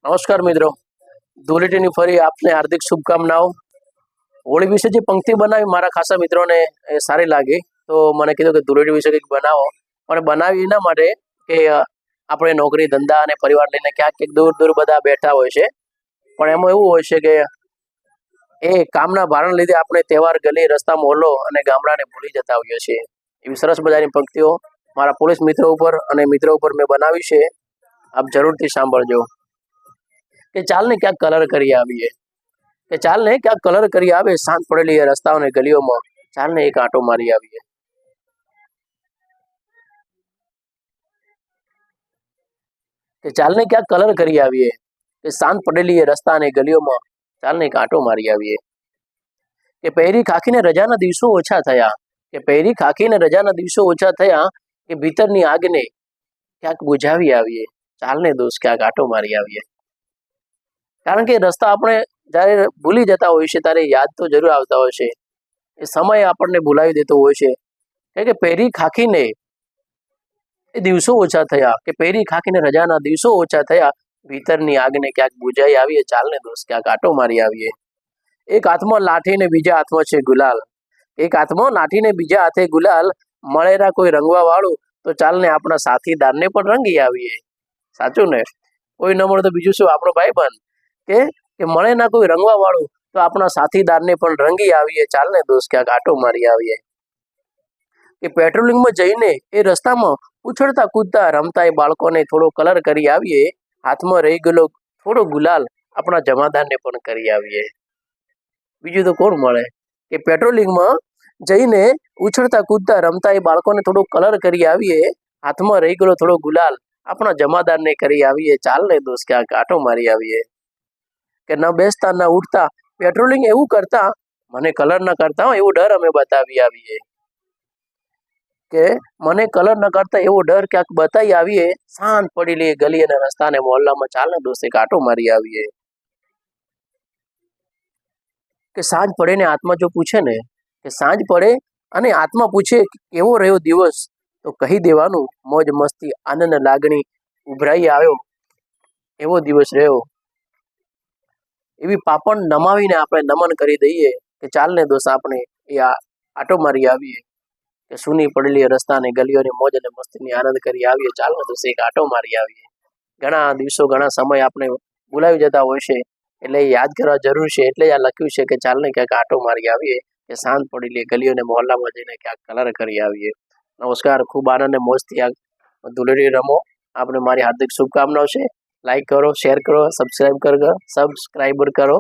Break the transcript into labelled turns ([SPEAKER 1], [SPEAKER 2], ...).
[SPEAKER 1] નમસ્કાર મિત્રો, ધૂળેટીની ફરી આપને હાર્દિક શુભકામનાઓ। હોળી વિશે જે પંક્તિ બનાવી મારા ખાસા મિત્રોને એ સારી લાગી, તો મને કીધું કે ધૂળેટી વિશે કંઈક બનાવો। પણ બનાવી એના માટે કે આપણે નોકરી ધંધા અને પરિવાર લઈને ક્યાંક દૂર દૂર બધા બેઠા હોય છે, પણ એમાં એવું હોય છે કે એ કામના ભારણ લીધે આપણે તહેવાર, ગલી, રસ્તા, મોહલ્લો અને ગામડાને ભૂલી જતા હોઈએ છીએ। એવી સરસ મજાની પંક્તિઓ મારા પોલીસ મિત્રો ઉપર અને મિત્રો ઉપર મેં બનાવી છે, આપ જરૂરથી સાંભળજો। કે ચાલને ક્યાંક કલર કરી આવીએ, કે ચાલને ક્યાંક કલર કરી આવે, શાંત પડેલી એ રસ્તાઓ અને ગલીઓમાં ચાલને એક આંટો મારી આવીએ। કે ચાલને ક્યાંક કલર કરી આવીએ, કે શાંત પડેલી એ રસ્તા અને ગલીઓમાં ચાલને એક આંટો મારી આવીએ। કે પહેરી ખાખીને રજાના દિવસો ઓછા થયા, કે પહેરી ખાખીને રજાના દિવસો ઓછા થયા, કે ભીતરની આગને ક્યાંક બુઝાવી આવીએ, ચાલને દોસ્ત ક્યાંક આંટો મારી આવીએ। કારણ કે રસ્તા આપણે જ્યારે ભૂલી જતા હોય છે ત્યારે યાદ તો જરૂર આવતા હોય છે, એ સમય આપણને ભૂલાવી દેતો હોય છે। કે પહેરી ખાખીને એ દિવસો ઓછા થયા, કે પહેરી ખાખીને રજાના દિવસો ઓછા થયા, ભીતરની આગને ક્યાંક બુઝાઈ આવીએ, ચાલને દોસ્ત ક્યાંક આંટો મારી આવીએ। એક હાથમાં લાઠી ને બીજા હાથમાં છે ગુલાલ, એક હાથમાં લાઠી ને બીજા હાથે ગુલાલ, મળેલા કોઈ રંગવા વાળું તો ચાલને આપણા સાથીદારને પણ રંગી આવીએ। સાચું ને? કોઈ ન મળે તો બીજું શું, આપણો ભાઈબંધ। કે મળે ના કોઈ રંગવા વાળું તો આપણા સાથીદારને પણ રંગી આવીએ, ચાલને દોસ્ત ક્યાંક આંટો મારી આવીએ। કે પેટ્રોલિંગમાં જઈને એ રસ્તામાં ઉછળતા કૂદતા રમતા એ બાળકોને થોડો કલર કરી આવીએ, હાથમાં રહી ગયેલો થોડો ગુલાલ આપણા જમાદારને પણ કરી આવીએ। બીજું તો કોણ મળે? કે પેટ્રોલિંગમાં જઈને ઉછળતા કૂદતા રમતા એ બાળકોને થોડો કલર કરી આવીએ, હાથમાં રહી ગયેલો થોડો ગુલાલ આપણા જમાદારને કરી આવીએ, ચાલને દોસ્ત ક્યાંક આંટો મારી આવીએ। કે ન બેસતા ન ઉઠતા પેટ્રોલિંગ એવું કરતા, મને કલર ન કરતા એવો ડર અમે બતાવી આવીએ। કે મને કલર ન કરતા એવો ડર ક્યાંક બતાવી આવીએ, શાંત પડેલી ગલી અને રસ્તા અને મોહલ્લામાં ચાલને દોસ્ત એક આંટો મારી આવીએ। કે સાંજ પડે ને આત્મા જો પૂછે ને, કે સાંજ પડે અને આત્મા પૂછે કેવો રહ્યો દિવસ, તો કહી દેવાનું મોજ મસ્તી આનંદ લાગણી ઉભરાઈ આવ્યો એવો દિવસ રહ્યો। એવી પાપણ નમાવીને આપણે નમન કરી દઈએ કે ચાલને દોસ્ત આપણે એ આંટો મારી આવીએ। કે સૂની પડેલી રસ્તા અને ગલીઓની મોજ અને મસ્તીની આનંદ કરી આવીએ, ચાલને દોસ્ત એક આંટો મારી આવીએ। ઘણા દિવસો ઘણા સમય આપણે ભૂલાવી જતા હોય છે, એટલે યાદ કરવા જરૂર છે, એટલે આ લખ્યું છે કે ચાલને ક્યાંક આંટો મારી આવીએ, કે શાંત પડેલી ગલીઓ અને મોહલ્લામાં જઈને ક્યાંક કલર કરી આવીએ। નમસ્કાર, ખૂબ આનંદ અને મોજથી આ ધૂળેટી રમો। આપણે મારી હાર્દિક શુભકામનાઓ છે। લાઈક કરો, શેર કરો, સબસ્ક્રાઈબર કરો।